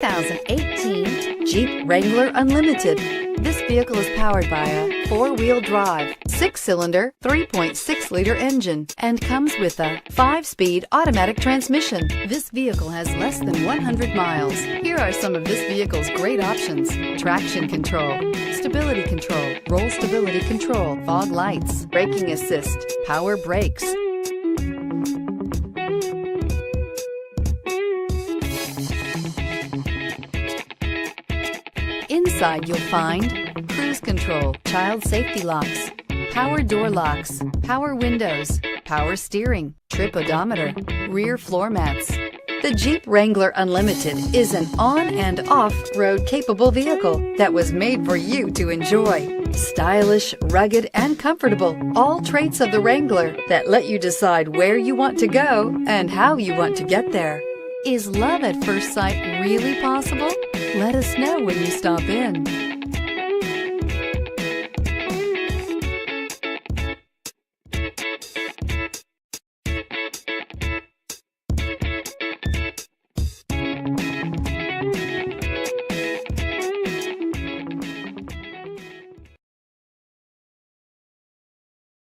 2018 Jeep Wrangler Unlimited. This vehicle is powered by a four-wheel drive, six-cylinder, 3.6-liter engine, and comes with a 5-speed automatic transmission. This vehicle has less than 100 miles. Here are some of this vehicle's great options: traction control, stability control, roll stability control, fog lights, braking assist, power brakes. Inside you'll find cruise control, child safety locks, power door locks, power windows, power steering, trip odometer, rear floor mats. The Jeep Wrangler Unlimited is an on and off-road capable vehicle that was made for you to enjoy. Stylish, rugged, and comfortable, all traits of the Wrangler that let you decide where you want to go and how you want to get there. Is love at first sight really possible? Let us know when you stop in.